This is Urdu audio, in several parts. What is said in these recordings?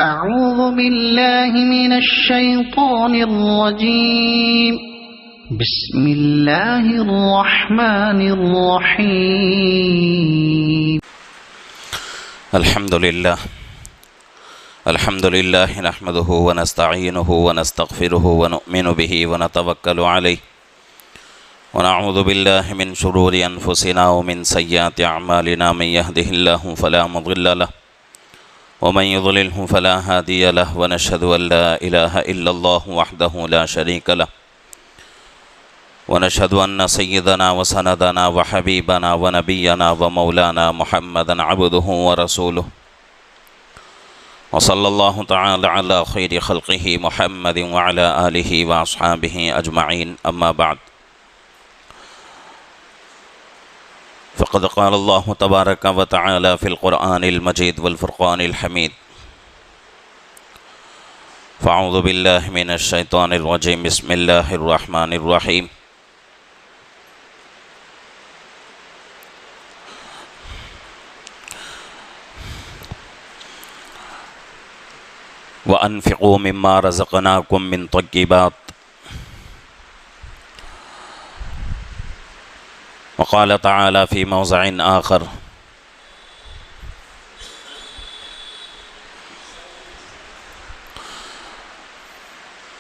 أعوذ بالله من الشيطان الرجيم بسم الله الرحمن الرحيم الحمد لله نحمده ونستعينه ونستغفره ونؤمن به ونتوكل عليه ونعوذ بالله من شرور أنفسنا ومن سيئات أعمالنا من يهده الله فلا مضل له ومن يضلله فلا هادي له ونشهد أن لا إله إلا الله وحده لا شريك له ونشهد أن سيدنا وسندنا وحبيبنا ونبينا ومولانا محمدا عبده ورسوله وصلى الله تعالى على خير خلقه محمد وعلى آله وأصحابه أجمعين أما بعد فقد قال الله تبارك وتعالى في القرآن المجيد والفرقان الحميد فأعوذ بالله من الشيطان الرجيم بسم الله الرحمن الرحيم وأنفقوا مما رزقناكم من طيبات وقال تعالى في موضع آخر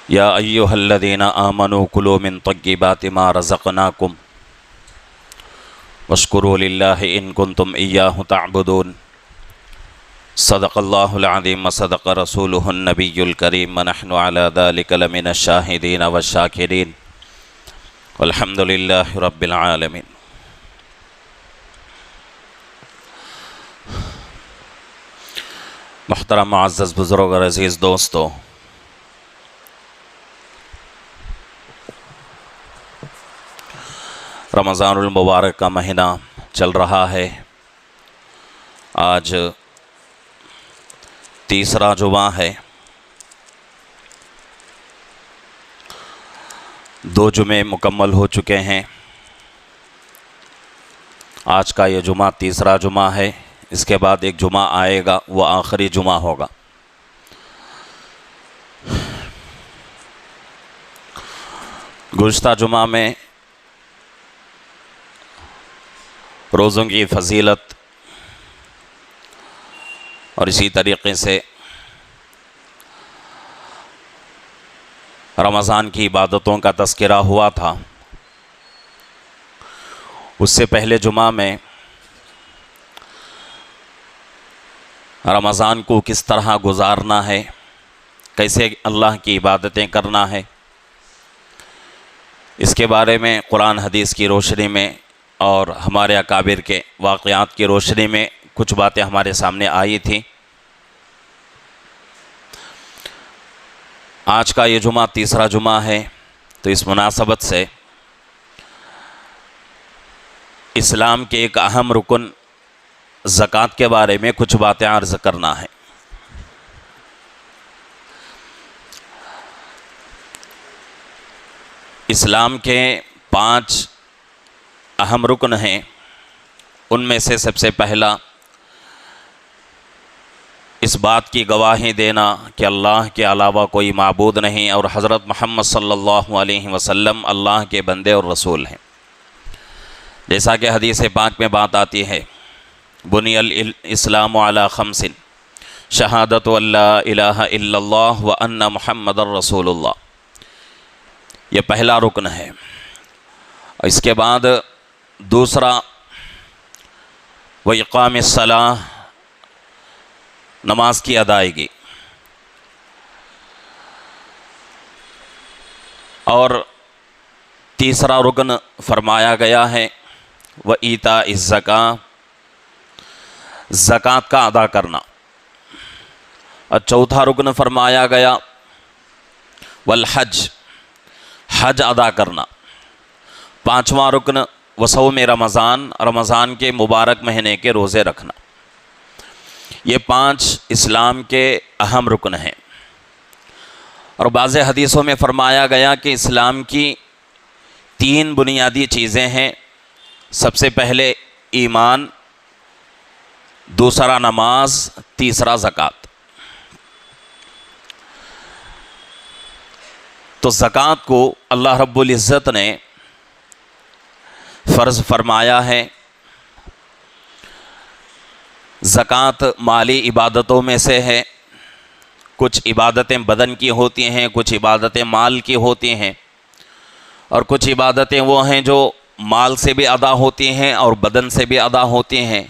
يا أيها الذين آمنوا كلوا من طيبات ما رزقناكم واشكروا لله إن كنتم إياه تعبدون صدق الله العظيم وصدق رسوله النبي الكريم ونحن على ذلك لمن الشاهدين والشاكرين والحمد لله رب العالمين. محترم معزز بزرگ اور عزیز دوستو، رمضان المبارک کا مہینہ چل رہا ہے۔ آج تیسرا جمعہ ہے۔ 2 جمعے مکمل ہو چکے ہیں۔ آج کا یہ جمعہ تیسرا جمعہ ہے۔ اس کے بعد ایک جمعہ آئے گا، وہ آخری جمعہ ہوگا۔ گزشتہ جمعہ میں روزوں کی فضیلت اور اسی طریقے سے رمضان کی عبادتوں کا تذکرہ ہوا تھا۔ اس سے پہلے جمعہ میں رمضان کو کس طرح گزارنا ہے، کیسے اللہ کی عبادتیں کرنا ہے، اس کے بارے میں قرآن حدیث کی روشنی میں اور ہمارے اکابر کے واقعات کی روشنی میں کچھ باتیں ہمارے سامنے آئی تھیں۔ آج کا یہ جمعہ تیسرا جمعہ ہے، تو اس مناسبت سے اسلام کے ایک اہم رکن زکوٰۃ کے بارے میں کچھ باتیں عرض کرنا ہے۔ اسلام کے 5 اہم رکن ہیں۔ ان میں سے سب سے پہلا اس بات کی گواہی دینا کہ اللہ کے علاوہ کوئی معبود نہیں اور حضرت محمد صلی اللہ علیہ وسلم اللہ کے بندے اور رسول ہیں۔ جیسا کہ حدیث پاک میں بات آتی ہے، بنی الاسلام علی 5 شہادت ان لا الہ الا اللہ وان محمد رسول اللہ، یہ پہلا رکن ہے۔ اس کے بعد دوسرا وإقام الصلاۃ، نماز کی ادائیگی، اور تیسرا رکن فرمایا گیا ہے وإیتاء الزکاۃ، زکوٰۃ کا ادا کرنا، اور چوتھا رکن فرمایا گیا والحج، حج ادا کرنا، پانچواں رکن وصوم رمضان، رمضان کے مبارک مہینے کے روزے رکھنا۔ یہ 5 اسلام کے اہم رکن ہیں۔ اور بعض حدیثوں میں فرمایا گیا کہ اسلام کی 3 بنیادی چیزیں ہیں۔ سب سے پہلے ایمان، دوسرا نماز، تیسرا زکوٰۃ۔ تو زکوٰۃ کو اللہ رب العزت نے فرض فرمایا ہے۔ زکوٰۃ مالی عبادتوں میں سے ہے۔ کچھ عبادتیں بدن کی ہوتی ہیں، کچھ عبادتیں مال کی ہوتی ہیں، اور کچھ عبادتیں وہ ہیں جو مال سے بھی ادا ہوتی ہیں اور بدن سے بھی ادا ہوتی ہیں،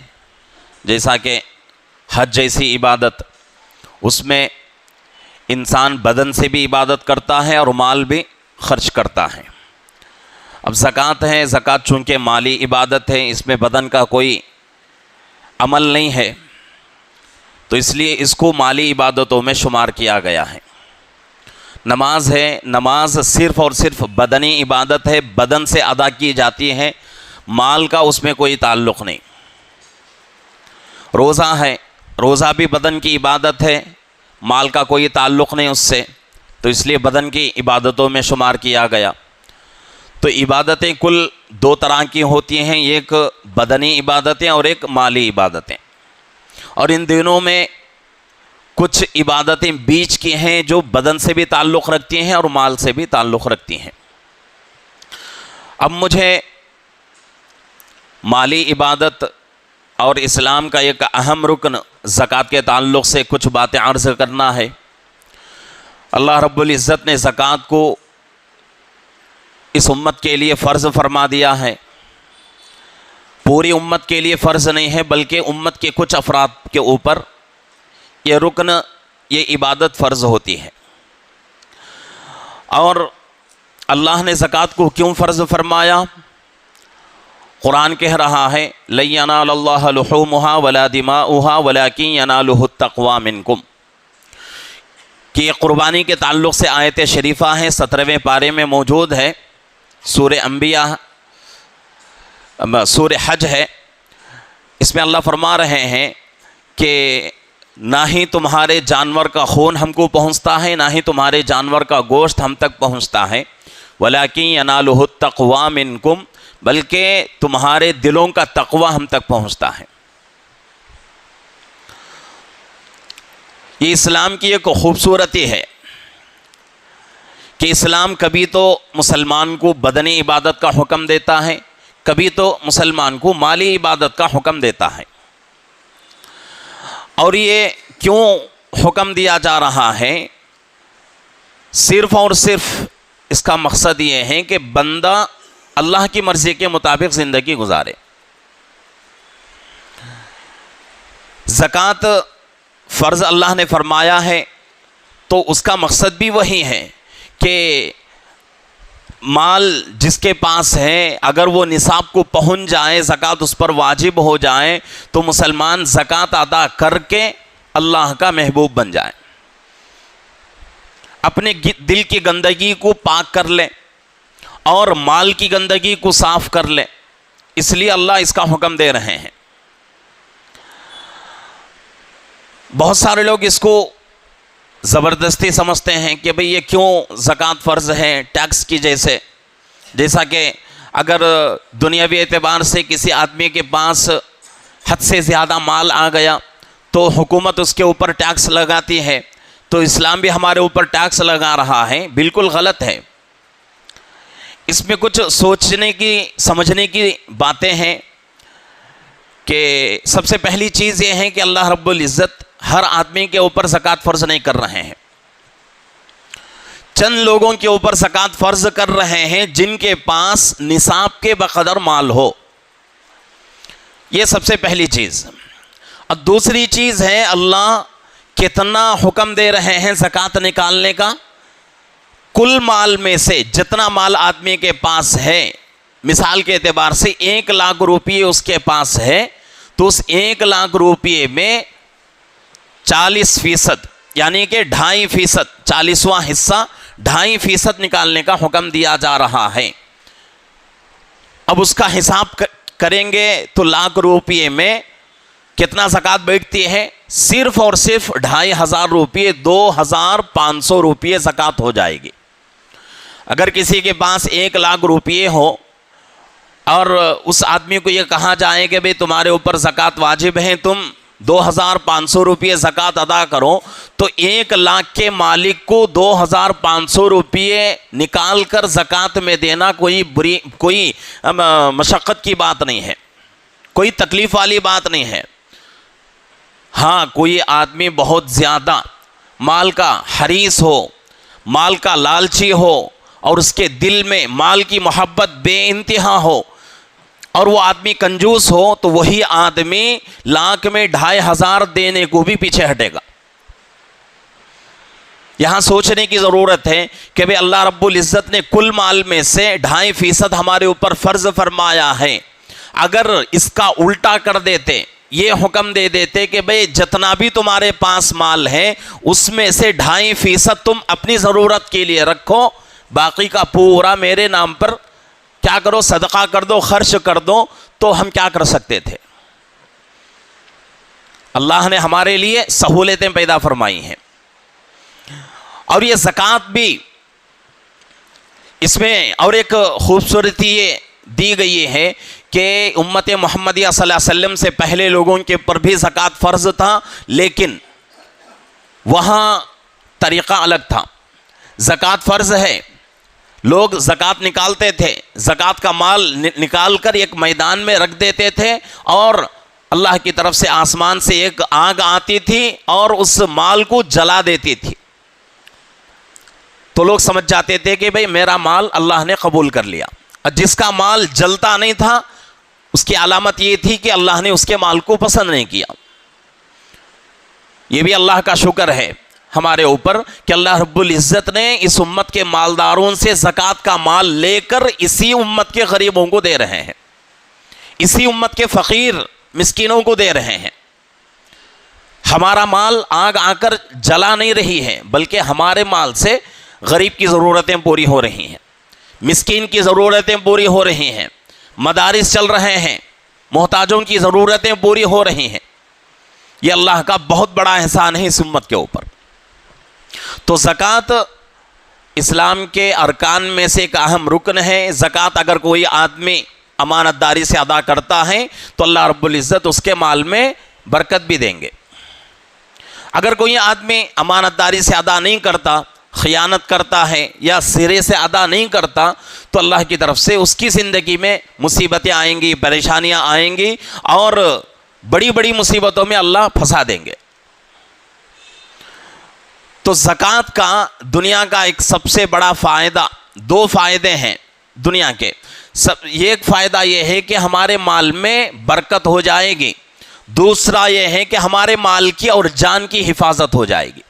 جیسا کہ حج جیسی عبادت، اس میں انسان بدن سے بھی عبادت کرتا ہے اور مال بھی خرچ کرتا ہے۔ اب زکوٰۃ ہے، زکوٰۃ چونکہ مالی عبادت ہے، اس میں بدن کا کوئی عمل نہیں ہے، تو اس لیے اس کو مالی عبادتوں میں شمار کیا گیا ہے۔ نماز ہے، نماز صرف اور صرف بدنی عبادت ہے، بدن سے ادا کی جاتی ہے، مال کا اس میں کوئی تعلق نہیں۔ روزہ ہے، روزہ بھی بدن کی عبادت ہے، مال کا کوئی تعلق نہیں اس سے، تو اس لیے بدن کی عبادتوں میں شمار کیا گیا۔ تو عبادتیں کل دو طرح کی ہوتی ہیں، ایک بدنی عبادتیں اور ایک مالی عبادتیں، اور ان دنوں میں کچھ عبادتیں بیچ کی ہیں جو بدن سے بھی تعلق رکھتی ہیں اور مال سے بھی تعلق رکھتی ہیں۔ اب مجھے مالی عبادت اور اسلام کا ایک اہم رکن زکوٰۃ کے تعلق سے کچھ باتیں عرض کرنا ہے۔ اللہ رب العزت نے زکوٰۃ کو اس امت کے لیے فرض فرما دیا ہے۔ پوری امت کے لیے فرض نہیں ہے، بلکہ امت کے کچھ افراد کے اوپر یہ رکن، یہ عبادت فرض ہوتی ہے۔ اور اللہ نے زکوٰۃ کو کیوں فرض فرمایا؟ قرآن کہہ رہا ہے لَن يَنَالَ اللَّهَ لُحُومُهَا وَلَا دِمَاؤُهَا وَلَكِنْ يَنَالُهُ التَّقْوَى مِنْكُمْ، کہ یہ قربانی کے تعلق سے آیت شریفہ ہے، 17ویں پارے میں موجود ہے، سورہ انبیاء، سورہ حج ہے۔ اس میں اللہ فرما رہے ہیں کہ نہ ہی تمہارے جانور کا خون ہم کو پہنچتا ہے، نہ ہی تمہارے جانور کا گوشت ہم تک پہنچتا ہے، وَلَكِنْ يَنَالُهُ التَّقْوَى مِنْكُمْ، بلکہ تمہارے دلوں کا تقوی ہم تک پہنچتا ہے۔ یہ اسلام کی ایک خوبصورتی ہے کہ اسلام کبھی تو مسلمان کو بدنی عبادت کا حکم دیتا ہے، کبھی تو مسلمان کو مالی عبادت کا حکم دیتا ہے۔ اور یہ کیوں حکم دیا جا رہا ہے؟ صرف اور صرف اس کا مقصد یہ ہے کہ بندہ اللہ کی مرضی کے مطابق زندگی گزارے۔ زکوٰۃ فرض اللہ نے فرمایا ہے تو اس کا مقصد بھی وہی ہے کہ مال جس کے پاس ہے اگر وہ نصاب کو پہنچ جائے، زکوٰۃ اس پر واجب ہو جائے، تو مسلمان زکوٰۃ ادا کر کے اللہ کا محبوب بن جائے، اپنے دل کی گندگی کو پاک کر لے اور مال کی گندگی کو صاف کر لے۔ اس لیے اللہ اس کا حکم دے رہے ہیں۔ بہت سارے لوگ اس کو زبردستی سمجھتے ہیں کہ بھئی یہ کیوں زکوٰۃ فرض ہے، ٹیکس کی جیسا کہ اگر دنیاوی اعتبار سے کسی آدمی کے پاس حد سے زیادہ مال آ گیا تو حکومت اس کے اوپر ٹیکس لگاتی ہے، تو اسلام بھی ہمارے اوپر ٹیکس لگا رہا ہے۔ بالکل غلط ہے۔ اس میں کچھ سوچنے کی سمجھنے کی باتیں ہیں کہ سب سے پہلی چیز یہ ہے کہ اللہ رب العزت ہر آدمی کے اوپر زکوٰۃ فرض نہیں کر رہے ہیں، چند لوگوں کے اوپر زکوٰۃ فرض کر رہے ہیں جن کے پاس نصاب کے بقدر مال ہو۔ یہ سب سے پہلی چیز۔ اور دوسری چیز ہے اللہ کتنا حکم دے رہے ہیں زکوٰۃ نکالنے کا۔ کل مال میں سے جتنا مال آدمی کے پاس ہے، مثال کے اعتبار سے 1 لاکھ روپیے اس کے پاس ہے، تو اس 1 لاکھ روپیے میں 40% یعنی کہ 2.5%، 40واں حصہ 2.5% نکالنے کا حکم دیا جا رہا ہے۔ اب اس کا حساب کریں گے تو لاکھ روپیے میں کتنا زکوٰۃ بیٹھتی ہے؟ صرف اور صرف 2,500 روپیے، 2,500 روپیے زکوٰۃ ہو جائے گی۔ اگر کسی کے پاس 1 لاکھ روپیے ہو اور اس آدمی کو یہ کہا جائے کہ بھئی تمہارے اوپر زکوٰۃ واجب ہے، تم 2,500 روپے زکوٰۃ ادا کرو تو 1 لاکھ کے مالک کو 2,500 روپے نکال کر زکوٰۃ میں دینا کوئی مشقت کی بات نہیں ہے، کوئی تکلیف والی بات نہیں ہے۔ ہاں کوئی آدمی بہت زیادہ مال کا حریص ہو، مال کا لالچی ہو، اور اس کے دل میں مال کی محبت بے انتہا ہو، اور وہ آدمی کنجوس ہو، تو وہی آدمی لاکھ میں 2,500 دینے کو بھی پیچھے ہٹے گا۔ یہاں سوچنے کی ضرورت ہے کہ بھئی اللہ رب العزت نے کل مال میں سے 2.5% ہمارے اوپر فرض فرمایا ہے، اگر اس کا الٹا کر دیتے، یہ حکم دے دیتے کہ بھئی جتنا بھی تمہارے پاس مال ہے اس میں سے 2.5% تم اپنی ضرورت کے لیے رکھو، باقی کا پورا میرے نام پر کیا کرو، صدقہ کر دو، خرچ کر دو، تو ہم کیا کر سکتے تھے؟ اللہ نے ہمارے لیے سہولتیں پیدا فرمائی ہیں۔ اور یہ زکوٰۃ بھی، اس میں اور ایک خوبصورتی یہ دی گئی ہے کہ امت محمدیہ صلی اللہ علیہ وسلم سے پہلے لوگوں کے پر بھی زکوٰۃ فرض تھا، لیکن وہاں طریقہ الگ تھا۔ زکوٰۃ فرض ہے، لوگ زکوٰۃ نکالتے تھے، زکوٰۃ کا مال نکال کر ایک میدان میں رکھ دیتے تھے، اور اللہ کی طرف سے آسمان سے ایک آگ آتی تھی اور اس مال کو جلا دیتی تھی، تو لوگ سمجھ جاتے تھے کہ بھئی میرا مال اللہ نے قبول کر لیا۔ اور جس کا مال جلتا نہیں تھا اس کی علامت یہ تھی کہ اللہ نے اس کے مال کو پسند نہیں کیا۔ یہ بھی اللہ کا شکر ہے ہمارے اوپر کہ اللہ رب العزت نے اس امت کے مالداروں سے زکوٰۃ کا مال لے کر اسی امت کے غریبوں کو دے رہے ہیں، اسی امت کے فقیر مسکینوں کو دے رہے ہیں۔ ہمارا مال آگ آ کر جلا نہیں رہی ہے، بلکہ ہمارے مال سے غریب کی ضرورتیں پوری ہو رہی ہیں، مسکین کی ضرورتیں پوری ہو رہی ہیں، مدارس چل رہے ہیں، محتاجوں کی ضرورتیں پوری ہو رہی ہیں۔ یہ اللہ کا بہت بڑا احسان ہے اس امت کے اوپر۔ تو زکوٰۃ اسلام کے ارکان میں سے ایک اہم رکن ہے۔ زکوٰۃ اگر کوئی آدمی امانت داری سے ادا کرتا ہے تو اللہ رب العزت اس کے مال میں برکت بھی دیں گے۔ اگر کوئی آدمی امانت داری سے ادا نہیں کرتا، خیانت کرتا ہے یا سرے سے ادا نہیں کرتا، تو اللہ کی طرف سے اس کی زندگی میں مصیبتیں آئیں گی، پریشانیاں آئیں گی، اور بڑی بڑی مصیبتوں میں اللہ پھنسا دیں گے۔ تو زکوٰۃ کا دنیا کا ایک سب سے بڑا فائدہ، 2 فائدے ہیں دنیا کے۔ ایک فائدہ یہ ہے کہ ہمارے مال میں برکت ہو جائے گی، دوسرا یہ ہے کہ ہمارے مال کی اور جان کی حفاظت ہو جائے گی۔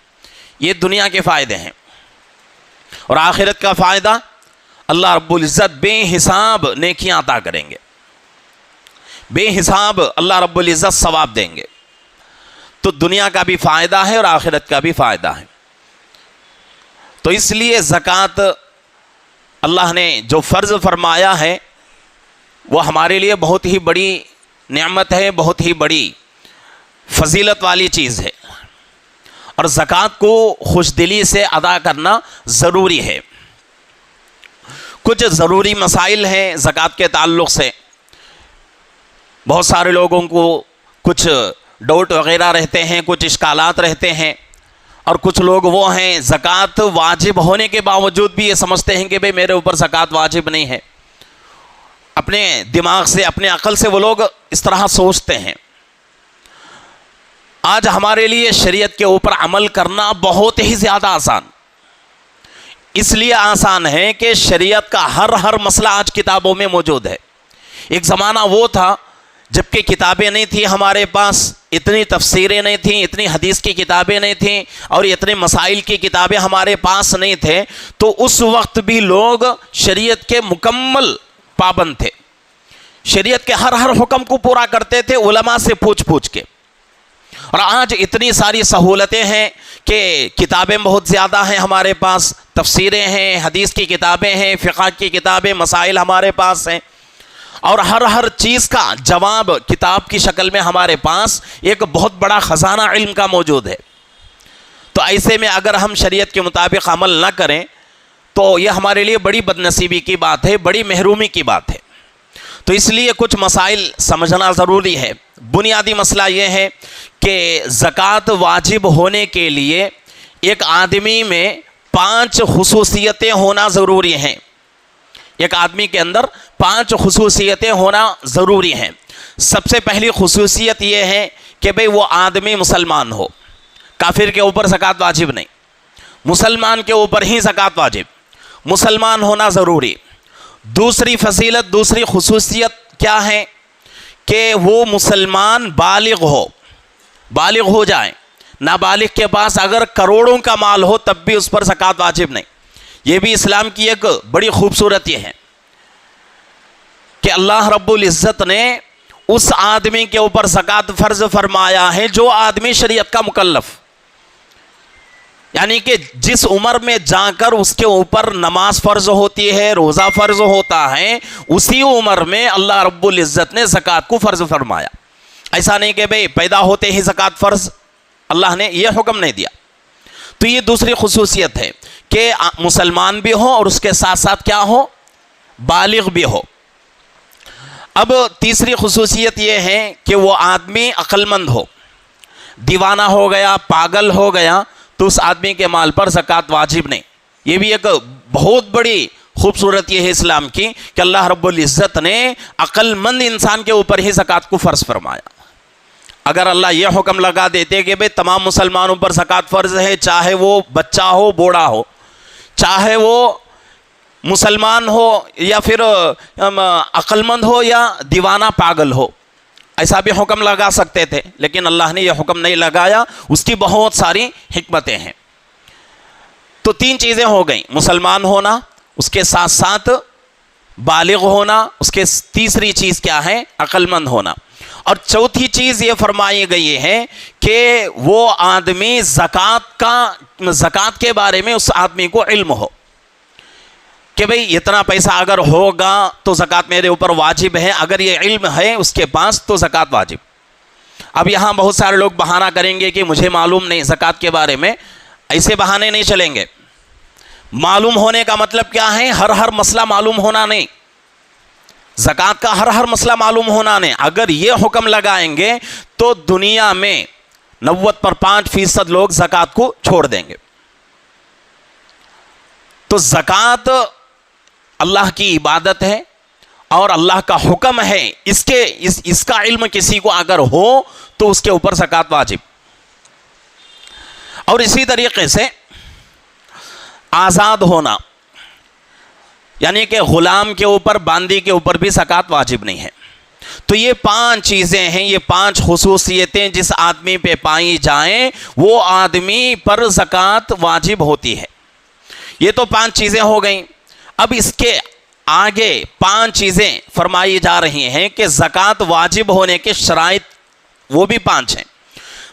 یہ دنیا کے فائدے ہیں۔ اور آخرت کا فائدہ، اللہ رب العزت بے حساب نیکیاں عطا کریں گے، بے حساب اللہ رب العزت ثواب دیں گے۔ تو دنیا کا بھی فائدہ ہے اور آخرت کا بھی فائدہ ہے۔ تو اس لیے زکوٰۃ اللہ نے جو فرض فرمایا ہے وہ ہمارے لیے بہت ہی بڑی نعمت ہے، بہت ہی بڑی فضیلت والی چیز ہے، اور زکوٰۃ کو خوش دلی سے ادا کرنا ضروری ہے۔ کچھ ضروری مسائل ہیں زکوٰۃ کے تعلق سے، بہت سارے لوگوں کو کچھ ڈاؤٹ وغیرہ رہتے ہیں، کچھ اشکالات رہتے ہیں، اور کچھ لوگ وہ ہیں زکوٰۃ واجب ہونے کے باوجود بھی یہ سمجھتے ہیں کہ بھئی میرے اوپر زکوٰۃ واجب نہیں ہے۔ اپنے دماغ سے، اپنے عقل سے وہ لوگ اس طرح سوچتے ہیں۔ آج ہمارے لیے شریعت کے اوپر عمل کرنا بہت ہی زیادہ آسان، اس لیے آسان ہے کہ شریعت کا ہر مسئلہ آج کتابوں میں موجود ہے۔ ایک زمانہ وہ تھا جبکہ کتابیں نہیں تھیں ہمارے پاس، اتنی تفسیریں نہیں تھیں، اتنی حدیث کی کتابیں نہیں تھیں، اور اتنے مسائل کی کتابیں ہمارے پاس نہیں تھے، تو اس وقت بھی لوگ شریعت کے مکمل پابند تھے، شریعت کے ہر حکم کو پورا کرتے تھے علماء سے پوچھ کے۔ اور آج اتنی ساری سہولتیں ہیں کہ کتابیں بہت زیادہ ہیں ہمارے پاس، تفسیریں ہیں، حدیث کی کتابیں ہیں، فقہ کی کتابیں، مسائل ہمارے پاس ہیں، اور ہر چیز کا جواب کتاب کی شکل میں ہمارے پاس ایک بہت بڑا خزانہ علم کا موجود ہے۔ تو ایسے میں اگر ہم شریعت کے مطابق عمل نہ کریں تو یہ ہمارے لیے بڑی بدنصیبی کی بات ہے، بڑی محرومی کی بات ہے۔ تو اس لیے کچھ مسائل سمجھنا ضروری ہے. بنیادی مسئلہ یہ ہے کہ زکوٰۃ واجب ہونے کے لیے ایک آدمی میں 5 خصوصیتیں ہونا ضروری ہیں. ایک آدمی کے اندر 5 خصوصیتیں ہونا ضروری ہیں. سب سے پہلی خصوصیت یہ ہے کہ بھئی وہ آدمی مسلمان ہو. کافر کے اوپر زکوٰۃ واجب نہیں، مسلمان کے اوپر ہی زکوٰۃ واجب. مسلمان ہونا ضروری. دوسری فضیلت، دوسری خصوصیت کیا ہے کہ وہ مسلمان بالغ ہو، بالغ ہو جائے. نابالغ کے پاس اگر کروڑوں کا مال ہو تب بھی اس پر زکوٰۃ واجب نہیں. یہ بھی اسلام کی ایک بڑی خوبصورت یہ ہے کہ اللہ رب العزت نے اس آدمی کے اوپر زکوٰۃ فرض فرمایا ہے جو آدمی شریعت کا مکلف، یعنی کہ جس عمر میں جا کر اس کے اوپر نماز فرض ہوتی ہے، روزہ فرض ہوتا ہے، اسی عمر میں اللہ رب العزت نے زکوٰۃ کو فرض فرمایا. ایسا نہیں کہ بھئی پیدا ہوتے ہی زکوٰۃ فرض، اللہ نے یہ حکم نہیں دیا. تو یہ دوسری خصوصیت ہے کہ مسلمان بھی ہو اور اس کے ساتھ ساتھ کیا ہو، بالغ بھی ہو. اب تیسری خصوصیت یہ ہے کہ وہ آدمی عقل مند ہو. دیوانہ ہو گیا، پاگل ہو گیا تو اس آدمی کے مال پر زکوٰۃ واجب نہیں. یہ بھی ایک بہت بڑی خوبصورت یہ ہے اسلام کی کہ اللہ رب العزت نے عقل مند انسان کے اوپر ہی زکوٰۃ کو فرض فرمایا. اگر اللہ یہ حکم لگا دیتے کہ بھئی تمام مسلمانوں پر زکوٰۃ فرض ہے، چاہے وہ بچہ ہو، بوڑھا ہو، چاہے وہ مسلمان ہو یا پھر عقل مند ہو یا دیوانہ پاگل ہو، ایسا بھی حکم لگا سکتے تھے، لیکن اللہ نے یہ حکم نہیں لگایا. اس کی بہت ساری حکمتیں ہیں. تو 3 چیزیں ہو گئیں، مسلمان ہونا، اس کے ساتھ ساتھ بالغ ہونا، اس کے تیسری چیز کیا ہے، عقل مند ہونا. اور چوتھی چیز یہ فرمائی گئی ہے کہ وہ آدمی زکوٰۃ کے بارے میں اس آدمی کو علم ہو کہ بھئی اتنا پیسہ اگر ہوگا تو زکوٰۃ میرے اوپر واجب ہے. اگر یہ علم ہے اس کے پاس تو زکوٰۃ واجب. اب یہاں بہت سارے لوگ بہانہ کریں گے کہ مجھے معلوم نہیں زکوٰۃ کے بارے میں. ایسے بہانے نہیں چلیں گے. معلوم ہونے کا مطلب کیا ہے، ہر مسئلہ معلوم ہونا نہیں. زکوٰۃ کا ہر مسئلہ معلوم ہونا نہیں. اگر یہ حکم لگائیں گے تو دنیا میں 90% لوگ زکوٰۃ کو چھوڑ دیں گے. تو زکوٰۃ اللہ کی عبادت ہے اور اللہ کا حکم ہے. اس کا علم کسی کو اگر ہو تو اس کے اوپر زکوٰۃ واجب. اور اسی طریقے سے آزاد ہونا، یعنی کہ غلام کے اوپر، باندی کے اوپر بھی زکوٰۃ واجب نہیں ہے. تو یہ 5 چیزیں ہیں، یہ 5 خصوصیتیں جس آدمی پہ پائی جائیں وہ آدمی پر زکوٰۃ واجب ہوتی ہے. یہ تو 5 چیزیں ہو گئیں. اب اس کے آگے 5 چیزیں فرمائی جا رہی ہیں کہ زکوٰۃ واجب ہونے کے شرائط، وہ بھی 5 ہیں.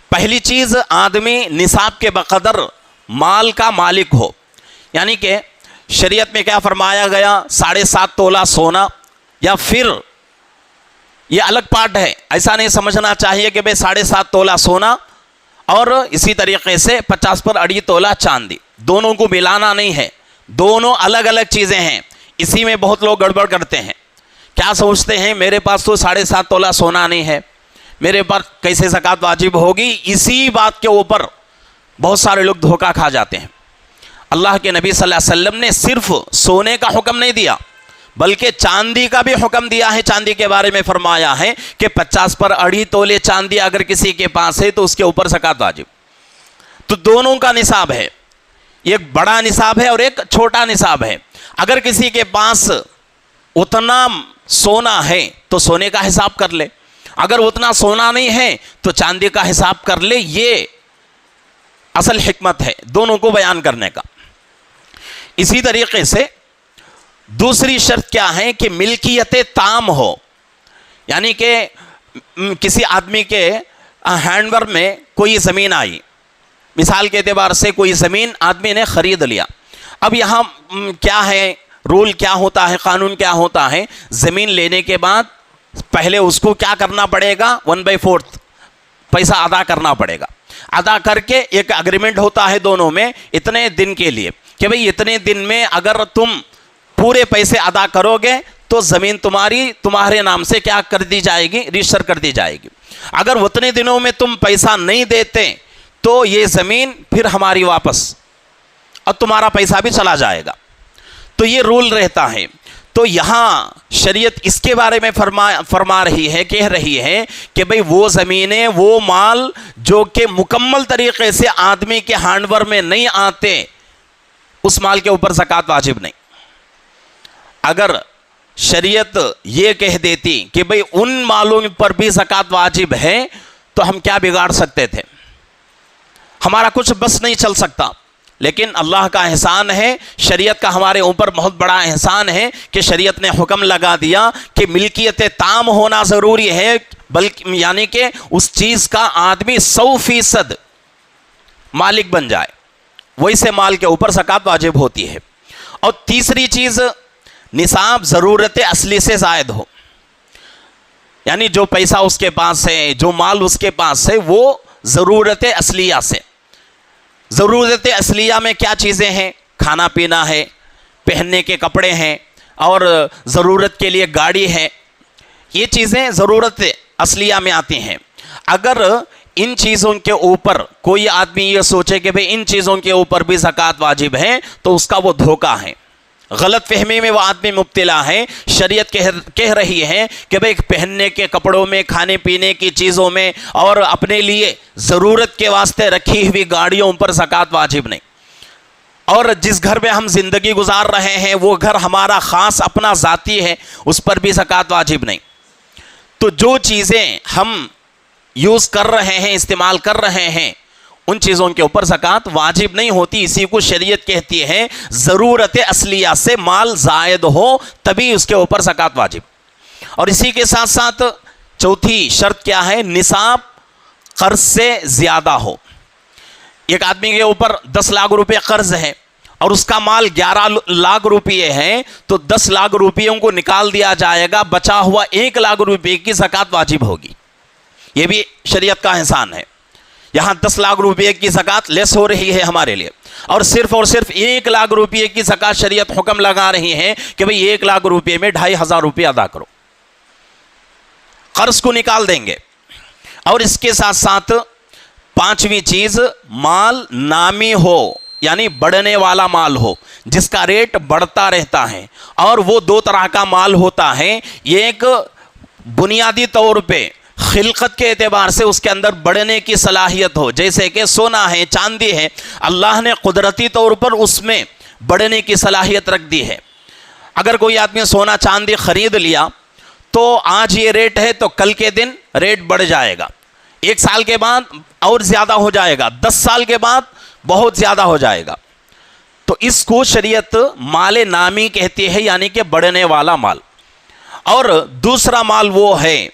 پہلی چیز، آدمی نصاب کے بقدر مال کا مالک ہو. یعنی کہ شریعت میں کیا فرمایا گیا، 7.5 تولہ سونا، یا پھر یہ الگ پارٹ ہے. ایسا نہیں سمجھنا چاہیے کہ بھئی 7.5 تولہ سونا اور اسی طریقے سے 50 پر 2.5 تولہ چاندی، دونوں کو ملانا نہیں ہے. دونوں الگ الگ چیزیں ہیں. اسی میں بہت لوگ گڑبڑ کرتے ہیں. کیا سوچتے ہیں میرے پاس تو 7.5 تولہ سونا نہیں ہے، میرے پر کیسے زکوٰۃ واجب ہوگی. اسی بات کے اوپر بہت سارے لوگ دھوکہ کھا جاتے ہیں. اللہ کے نبی صلی اللہ علیہ وسلم نے صرف سونے کا حکم نہیں دیا بلکہ چاندی کا بھی حکم دیا ہے. چاندی کے بارے میں فرمایا ہے کہ 50 پر 2.5 تولے چاندی اگر کسی کے پاس ہے تو اس کے اوپر زکوٰۃ واجب. تو دونوں کا نصاب ہے، ایک بڑا نصاب ہے اور ایک چھوٹا نصاب ہے. اگر کسی کے پاس اتنا سونا ہے تو سونے کا حساب کر لے، اگر اتنا سونا نہیں ہے تو چاندی کا حساب کر لے. یہ اصل حکمت ہے دونوں کو بیان کرنے کا. اسی طریقے سے دوسری شرط کیا ہے کہ ملکیت تام ہو. یعنی کہ کسی آدمی کے ہینڈ ورک میں کوئی زمین آئی، مثال کے اعتبار سے کوئی زمین آدمی نے خرید لیا. اب یہاں کیا ہے، رول کیا ہوتا ہے، قانون کیا ہوتا ہے، زمین لینے کے بعد پہلے اس کو کیا کرنا پڑے گا، 1/4 پیسہ ادا کرنا پڑے گا. ادا کر کے ایک اگریمنٹ ہوتا ہے دونوں میں اتنے دن کے لیے کہ بھئی اتنے دن میں اگر تم پورے پیسے ادا کرو گے تو زمین تمہارے نام سے کیا کر دی جائے گی؟ رجسٹر کر دی جائے گی. اگر اتنے دنوں میں تم پیسہ نہیں دیتے تو یہ زمین پھر ہماری واپس، اور تمہارا پیسہ بھی چلا جائے گا. تو یہ رول رہتا ہے. تو یہاں شریعت اس کے بارے میں فرما رہی ہے، کہہ رہی ہے کہ بھئی وہ زمینیں، وہ مال جو کہ مکمل طریقے سے آدمی کے ہینڈ میں نہیں آتے، اس مال کے اوپر زکوٰۃ واجب نہیں. اگر شریعت یہ کہہ دیتی کہ بھئی ان مالوں پر بھی زکوٰۃ واجب ہے تو ہم کیا بگاڑ سکتے تھے؟ ہمارا کچھ بس نہیں چل سکتا. لیکن اللہ کا احسان ہے، شریعت کا ہمارے اوپر بہت بڑا احسان ہے کہ شریعت نے حکم لگا دیا کہ ملکیت تام ہونا ضروری ہے، بلکہ یعنی کہ اس چیز کا آدمی 100% مالک بن جائے، ویسے مال کے اوپر زکوٰۃ واجب ہوتی ہے. اور تیسری چیز، نصاب ضرورت اصلی سے زائد ہو. یعنی جو پیسہ اس کے پاس ہے، جو مال اس کے پاس ہے، وہ ضرورت اصلیہ سے. ضرورت اصلیہ میں کیا چیزیں ہیں؟ کھانا پینا ہے، پہننے کے کپڑے ہیں، اور ضرورت کے لیے گاڑی ہے. یہ چیزیں ضرورت اصلیہ میں آتی ہیں. اگر ان چیزوں کے اوپر کوئی آدمی یہ سوچے کہ بھئی ان چیزوں کے اوپر بھی زکوٰۃ واجب ہے، تو اس کا وہ دھوکہ ہے، غلط فہمی میں وہ آدمی مبتلا ہے. شریعت کہہ رہی ہے کہ بھئی پہننے کے کپڑوں میں، کھانے پینے کی چیزوں میں، اور اپنے لیے ضرورت کے واسطے رکھی ہوئی گاڑیوں پر زکوٰۃ واجب نہیں. اور جس گھر میں ہم زندگی گزار رہے ہیں وہ گھر ہمارا خاص اپنا ذاتی ہے، اس پر بھی زکوٰۃ واجب نہیں. تو جو چیزیں ہم یوز کر رہے ہیں، استعمال کر رہے ہیں، ان چیزوں کے اوپر زکوٰۃ واجب نہیں ہوتی. اسی کو شریعت کہتی ہے ضرورت اصلیہ سے مال زائد ہو تبھی اس کے اوپر زکوٰۃ واجب. اور اسی کے ساتھ ساتھ چوتھی شرط کیا ہے؟ نصاب قرض سے زیادہ ہو. ایک آدمی کے اوپر 10 لاکھ روپے قرض ہے اور اس کا مال 11 لاکھ روپے ہے، تو 10 لاکھ روپیوں کو نکال دیا جائے گا، بچا ہوا 1 لاکھ روپے کی زکوٰۃ واجب ہوگی. یہ بھی شریعت کا احسان ہے. یہاں 10 لاکھ روپے کی زکوٰۃ لیس ہو رہی ہے ہمارے لیے، اور صرف 1 لاکھ روپے کی زکوٰۃ شریعت حکم لگا رہی ہے کہ بھئی 1 لاکھ روپے میں 2500 روپے ادا کرو. قرض کو نکال دیں گے. اور اس کے ساتھ ساتھ 5ویں چیز، مال نامی ہو، یعنی بڑھنے والا مال ہو، جس کا ریٹ بڑھتا رہتا ہے. اور وہ 2 طرح کا مال ہوتا ہے. ایک بنیادی طور پہ خلقت کے اعتبار سے اس کے اندر بڑھنے کی صلاحیت ہو، جیسے کہ سونا ہے، چاندی ہے، اللہ نے قدرتی طور پر اس میں بڑھنے کی صلاحیت رکھ دی ہے. اگر کوئی آدمی سونا چاندی خرید لیا تو آج یہ ریٹ ہے تو کل کے دن ریٹ بڑھ جائے گا، 1 سال کے بعد اور زیادہ ہو جائے گا، 10 سال کے بعد بہت زیادہ ہو جائے گا. تو اس کو شریعت مال نامی کہتی ہے، یعنی کہ بڑھنے والا مال. اور دوسرا مال وہ ہے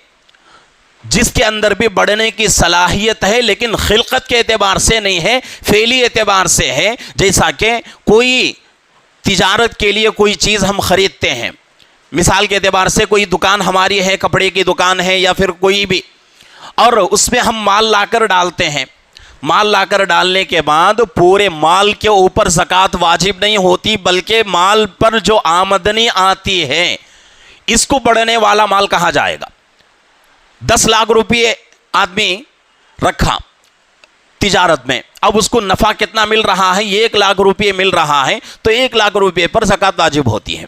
جس کے اندر بھی بڑھنے کی صلاحیت ہے لیکن خلقت کے اعتبار سے نہیں ہے، فعلی اعتبار سے ہے. جیسا کہ کوئی تجارت کے لیے کوئی چیز ہم خریدتے ہیں، مثال کے اعتبار سے کوئی دکان ہماری ہے، کپڑے کی دکان ہے یا پھر کوئی بھی، اور اس میں ہم مال لا کر ڈالتے ہیں. مال لا کر ڈالنے کے بعد پورے مال کے اوپر زکوٰۃ واجب نہیں ہوتی، بلکہ مال پر جو آمدنی آتی ہے اس کو بڑھنے والا مال کہا جائے گا. 10 لاکھ روپے آدمی رکھا تجارت میں، اب اس کو نفع کتنا مل رہا ہے؟ 1 لاکھ روپے مل رہا ہے، تو 1 لاکھ روپے پر زکوٰۃ واجب ہوتی ہے.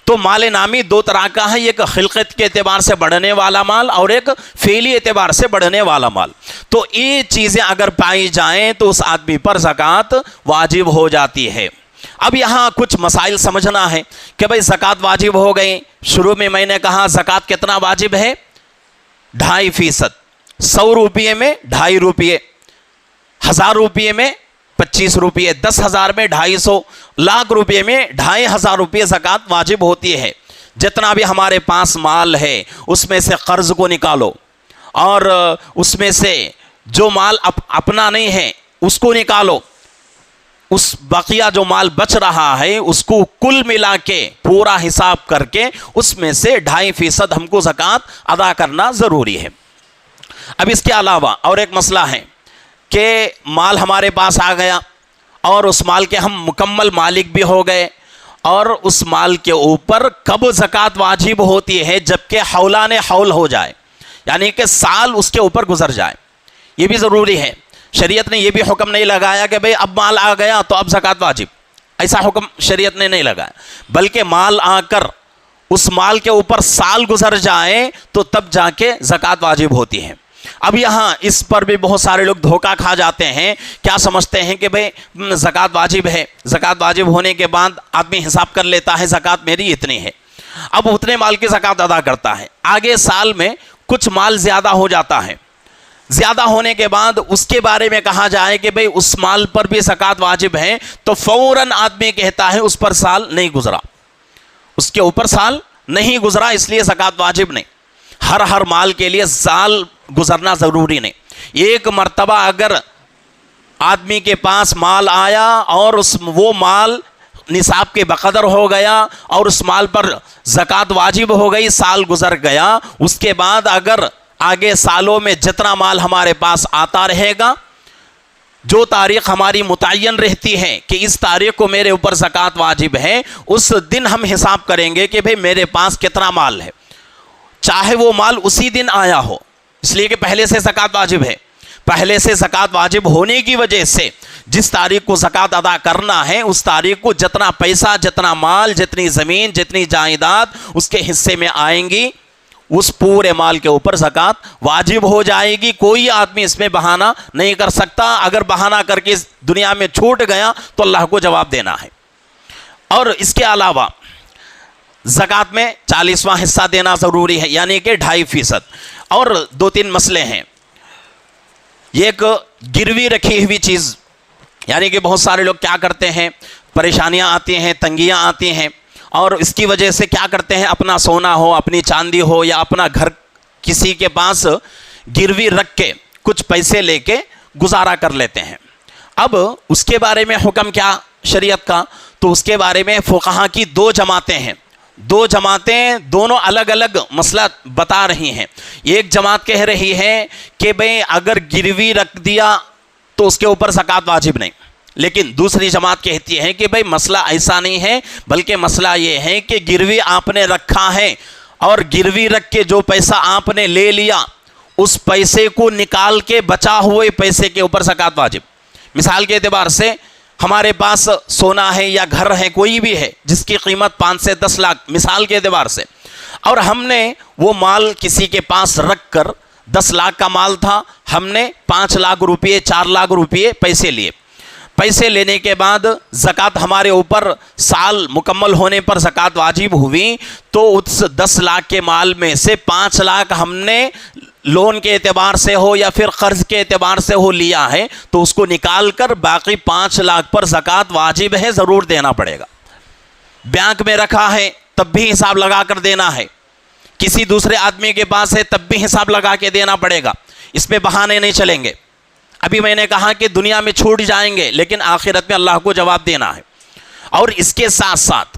تو مال نامی 2 طرح کا ہے، ایک خلقت کے اعتبار سے بڑھنے والا مال اور ایک فعلی اعتبار سے بڑھنے والا مال. تو یہ چیزیں اگر پائی جائیں تو اس آدمی پر زکوٰۃ واجب ہو جاتی ہے. اب یہاں کچھ مسائل سمجھنا ہے کہ بھئی زکوٰۃ واجب ہو گئی. شروع میں میں نے کہا زکوٰۃ کتنا واجب ہے؟ 2.5%. 100 روپے میں 2.5 روپے، 1000 روپے میں 25 روپے، 10,000 میں 250، لاکھ روپے میں 2,500 روپے زکوٰۃ واجب ہوتی ہے. جتنا بھی ہمارے پاس مال ہے اس میں سے قرض کو نکالو، اور اس میں سے جو مال اپنا نہیں ہے اس کو نکالو. اس بقیہ جو مال بچ رہا ہے اس کو کل ملا کے پورا حساب کر کے اس میں سے 2.5% ہم کو زکوٰۃ ادا کرنا ضروری ہے. اب اس کے علاوہ اور ایک مسئلہ ہے کہ مال ہمارے پاس آ گیا اور اس مال کے ہم مکمل مالک بھی ہو گئے، اور اس مال کے اوپر کب زکوٰۃ واجب ہوتی ہے؟ جبکہ حولان حول ہو جائے، یعنی کہ سال اس کے اوپر گزر جائے. یہ بھی ضروری ہے. شریعت نے یہ بھی حکم نہیں لگایا کہ بھئی اب مال آ گیا تو اب زکوٰۃ واجب، ایسا حکم شریعت نے نہیں لگایا، بلکہ مال آ کر اس مال کے اوپر سال گزر جائے تو تب جا کے زکوٰۃ واجب ہوتی ہے. اب یہاں اس پر بھی بہت سارے لوگ دھوکہ کھا جاتے ہیں. کیا سمجھتے ہیں کہ بھئی زکوٰۃ واجب ہے، زکوٰۃ واجب ہونے کے بعد آدمی حساب کر لیتا ہے زکوٰۃ میری اتنی ہے، اب اتنے مال کی زکوٰۃ ادا کرتا ہے. آگے سال میں کچھ مال زیادہ ہو جاتا ہے، زیادہ ہونے کے بعد اس کے بارے میں کہا جائے کہ بھئی اس مال پر بھی زکوٰۃ واجب ہے، تو فوراً آدمی کہتا ہے اس پر سال نہیں گزرا، اس کے اوپر سال نہیں گزرا، اس لیے زکوٰۃ واجب نہیں. ہر مال کے لیے سال گزرنا ضروری نہیں. ایک مرتبہ اگر آدمی کے پاس مال آیا اور وہ مال نصاب کے بقدر ہو گیا اور اس مال پر زکوٰۃ واجب ہو گئی، سال گزر گیا، اس کے بعد اگر آگے سالوں میں جتنا مال ہمارے پاس آتا رہے گا، جو تاریخ ہماری متعین رہتی ہے کہ اس تاریخ کو میرے اوپر زکوٰۃ واجب ہے، اس دن ہم حساب کریں گے کہ بھئی میرے پاس کتنا مال ہے، چاہے وہ مال اسی دن آیا ہو، اس لیے کہ پہلے سے زکوٰۃ واجب ہے. پہلے سے زکوٰۃ واجب ہونے کی وجہ سے جس تاریخ کو زکوٰۃ ادا کرنا ہے، اس تاریخ کو جتنا پیسہ، جتنا مال، جتنی زمین، جتنی جائیداد اس کے حصے میں آئیں گی، اس پورے مال کے اوپر زکوٰۃ واجب ہو جائے گی. کوئی آدمی اس میں بہانہ نہیں کر سکتا. اگر بہانہ کر کے اس دنیا میں چھوٹ گیا تو اللہ کو جواب دینا ہے. اور اس کے علاوہ زکوٰۃ میں 40واں حصہ دینا ضروری ہے، یعنی کہ 2.5%. اور 2-3 مسئلے ہیں. ایک گروی رکھی ہوئی چیز، یعنی کہ بہت سارے لوگ کیا کرتے ہیں، پریشانیاں آتی ہیں، تنگیاں آتی ہیں، اور اس کی وجہ سے کیا کرتے ہیں، اپنا سونا ہو، اپنی چاندی ہو، یا اپنا گھر کسی کے پاس گروی رکھ کے کچھ پیسے لے کے گزارا کر لیتے ہیں. اب اس کے بارے میں حکم کیا شریعت کا؟ تو اس کے بارے میں فقہا کی 2 جماعتیں ہیں. 2 جماعتیں دونوں الگ الگ مسئلہ بتا رہی ہیں. ایک جماعت کہہ رہی ہے کہ بھئی اگر گروی رکھ دیا تو اس کے اوپر زکوٰۃ واجب نہیں، لیکن دوسری جماعت کہتی ہے کہ بھئی مسئلہ ایسا نہیں ہے، بلکہ مسئلہ یہ ہے کہ گروی آپ نے رکھا ہے اور گروی رکھ کے جو پیسہ آپ نے لے لیا، اس پیسے کو نکال کے بچا ہوئے پیسے کے اوپر زکوٰۃ واجب. مثال کے اعتبار سے ہمارے پاس سونا ہے یا گھر ہے، کوئی بھی ہے جس کی قیمت 5 سے 10 لاکھ مثال کے اعتبار سے، اور ہم نے وہ مال کسی کے پاس رکھ کر 10 لاکھ کا مال تھا، ہم نے 5 لاکھ روپئے 4 لاکھ روپئے پیسے لیے. پیسے لینے کے بعد زکوٰۃ ہمارے اوپر سال مکمل ہونے پر زکوٰۃ واجب ہوئی، تو اس 10 لاکھ کے مال میں سے 5 لاکھ ہم نے لون کے اعتبار سے ہو یا پھر قرض کے اعتبار سے ہو لیا ہے، تو اس کو نکال کر باقی 5 لاکھ پر زکوٰۃ واجب ہے، ضرور دینا پڑے گا. بینک میں رکھا ہے تب بھی حساب لگا کر دینا ہے، کسی دوسرے آدمی کے پاس ہے تب بھی حساب لگا کے دینا پڑے گا. اس میں بہانے نہیں چلیں گے. ابھی میں نے کہا کہ دنیا میں چھوٹ جائیں گے، لیکن آخرت میں اللہ کو جواب دینا ہے. اور اس کے ساتھ ساتھ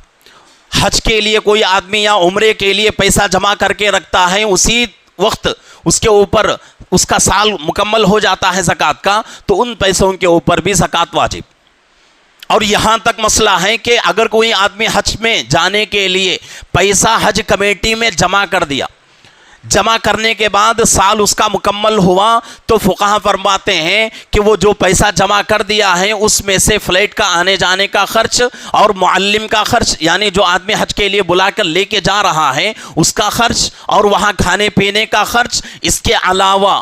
حج کے لیے کوئی آدمی یا عمرے کے لیے پیسہ جمع کر کے رکھتا ہے، اسی وقت اس کے اوپر اس کا سال مکمل ہو جاتا ہے زکوٰۃ کا، تو ان پیسوں کے اوپر بھی زکوٰۃ واجب. اور یہاں تک مسئلہ ہے کہ اگر کوئی آدمی حج میں جانے کے لیے پیسہ حج کمیٹی میں جمع کر دیا، جمع کرنے کے بعد سال اس کا مکمل ہوا، تو فقہا فرماتے ہیں کہ وہ جو پیسہ جمع کر دیا ہے اس میں سے فلائٹ کا آنے جانے کا خرچ اور معلم کا خرچ، یعنی جو آدمی حج کے لیے بلا کر لے کے جا رہا ہے اس کا خرچ اور وہاں کھانے پینے کا خرچ، اس کے علاوہ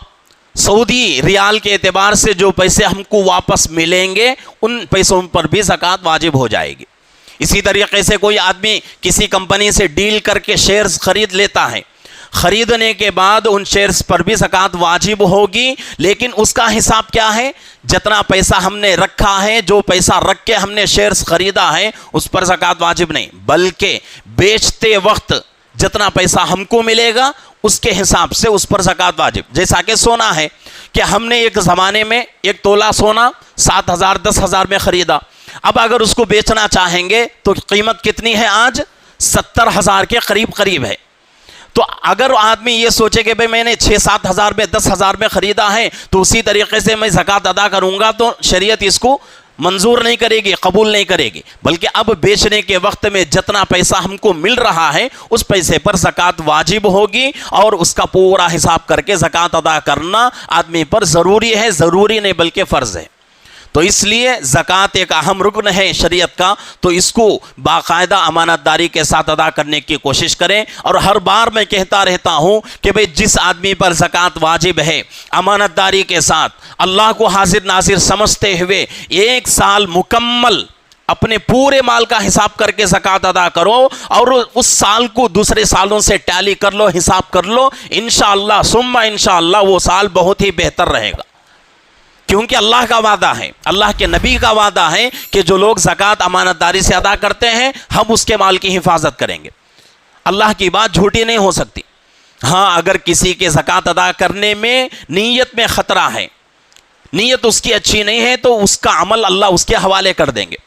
سعودی ریال کے اعتبار سے جو پیسے ہم کو واپس ملیں گے ان پیسوں پر بھی زکوٰۃ واجب ہو جائے گی. اسی طریقے سے کوئی آدمی کسی کمپنی سے ڈیل کر کے شیئرز خرید لیتا ہے، خریدنے کے بعد ان شیئرز پر بھی زکوٰۃ واجب ہوگی، لیکن اس کا حساب کیا ہے؟ جتنا پیسہ ہم نے رکھا ہے، جو پیسہ رکھ کے ہم نے شیئرز خریدا ہے، اس پر زکوٰۃ واجب نہیں، بلکہ بیچتے وقت جتنا پیسہ ہم کو ملے گا اس کے حساب سے اس پر زکوٰۃ واجب. جیسا کہ سونا ہے کہ ہم نے ایک زمانے میں 1 تولہ سونا 7,000 10,000 میں خریدا، اب اگر اس کو بیچنا چاہیں گے تو قیمت کتنی ہے؟ آج 70,000 کے قریب ہے. تو اگر آدمی یہ سوچے کہ بھئی میں نے 6-7 ہزار میں 10,000 میں خریدا ہے تو اسی طریقے سے میں زکوٰۃ ادا کروں گا، تو شریعت اس کو منظور نہیں کرے گی، قبول نہیں کرے گی، بلکہ اب بیچنے کے وقت میں جتنا پیسہ ہم کو مل رہا ہے اس پیسے پر زکوٰۃ واجب ہوگی، اور اس کا پورا حساب کر کے زکوٰۃ ادا کرنا آدمی پر ضروری ہے، ضروری نہیں بلکہ فرض ہے۔ تو اس لیے زکوٰۃ ایک اہم رکن ہے شریعت کا، تو اس کو باقاعدہ امانت داری کے ساتھ ادا کرنے کی کوشش کریں۔ اور ہر بار میں کہتا رہتا ہوں کہ بھئی جس آدمی پر زکوٰۃ واجب ہے، امانت داری کے ساتھ اللہ کو حاضر ناظر سمجھتے ہوئے 1 سال مکمل اپنے پورے مال کا حساب کر کے زکوٰۃ ادا کرو، اور اس سال کو دوسرے سالوں سے ٹیلی کر لو، حساب کر لو، انشاءاللہ ثم انشاءاللہ وہ سال بہت ہی بہتر رہے گا۔ کیونکہ اللہ کا وعدہ ہے، اللہ کے نبی کا وعدہ ہے کہ جو لوگ زکوٰۃ امانت داری سے ادا کرتے ہیں ہم اس کے مال کی حفاظت کریں گے۔ اللہ کی بات جھوٹی نہیں ہو سکتی۔ ہاں اگر کسی کے زکوٰۃ ادا کرنے میں نیت میں خطرہ ہے، نیت اس کی اچھی نہیں ہے، تو اس کا عمل اللہ اس کے حوالے کر دیں گے۔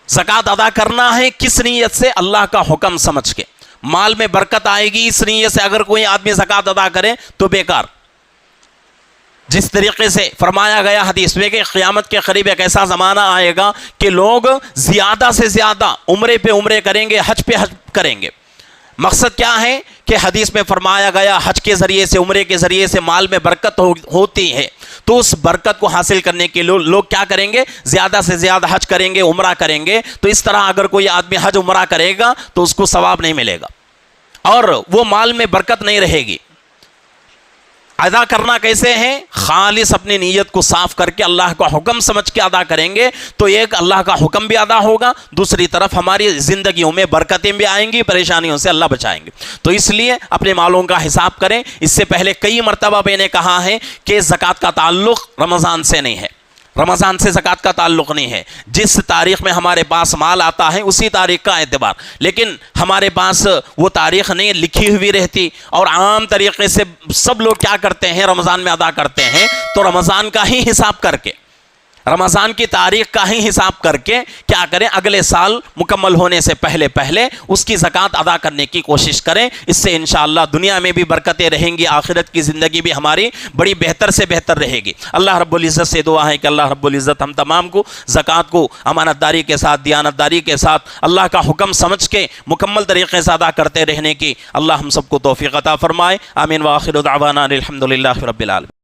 زکوٰۃ ادا کرنا ہے کس نیت سے؟ اللہ کا حکم سمجھ کے۔ مال میں برکت آئے گی اس نیت سے اگر کوئی آدمی زکوٰۃ ادا کرے تو بیکار۔ جس طریقے سے فرمایا گیا حدیث میں کہ قیامت کے قریب ایک ایسا زمانہ آئے گا کہ لوگ زیادہ سے زیادہ عمرے پہ عمرے کریں گے، حج پہ حج کریں گے۔ مقصد کیا ہے کہ حدیث میں فرمایا گیا حج کے ذریعے سے، عمرے کے ذریعے سے مال میں برکت ہوتی ہے، تو اس برکت کو حاصل کرنے کے لیے لوگ کیا کریں گے؟ زیادہ سے زیادہ حج کریں گے، عمرہ کریں گے۔ تو اس طرح اگر کوئی آدمی حج عمرہ کرے گا تو اس کو ثواب نہیں ملے گا، اور وہ مال میں برکت نہیں رہے گی۔ ادا کرنا کیسے ہے؟ خالص اپنی نیت کو صاف کر کے اللہ کا حکم سمجھ کے ادا کریں گے تو ایک اللہ کا حکم بھی ادا ہوگا، دوسری طرف ہماری زندگیوں میں برکتیں بھی آئیں گی، پریشانیوں سے اللہ بچائیں گے۔ تو اس لیے اپنے مالوں کا حساب کریں۔ اس سے پہلے کئی مرتبہ میں نے کہا ہے کہ زکوٰۃ کا تعلق رمضان سے نہیں ہے، رمضان سے زکوٰۃ کا تعلق نہیں ہے۔ جس تاریخ میں ہمارے پاس مال آتا ہے اسی تاریخ کا اعتبار، لیکن ہمارے پاس وہ تاریخ نہیں لکھی ہوئی رہتی، اور عام طریقے سے سب لوگ کیا کرتے ہیں؟ رمضان میں ادا کرتے ہیں۔ تو رمضان کا ہی حساب کر کے، رمضان کی تاریخ کا ہی حساب کر کے کیا کریں؟ اگلے سال مکمل ہونے سے پہلے اس کی زکوٰۃ ادا کرنے کی کوشش کریں۔ اس سے انشاءاللہ دنیا میں بھی برکتیں رہیں گی، آخرت کی زندگی بھی ہماری بڑی بہتر سے بہتر رہے گی۔ اللہ رب العزت سے دعا ہے کہ اللہ رب العزت ہم تمام کو زکوٰۃ کو امانت داری کے ساتھ، دیانت داری کے ساتھ، اللہ کا حکم سمجھ کے مکمل طریقے سے ادا کرتے رہنے کی اللہ ہم سب کو توفیق عطا فرمائے۔ آمین وآخر دعوانا الحمدللہ رب العالمین۔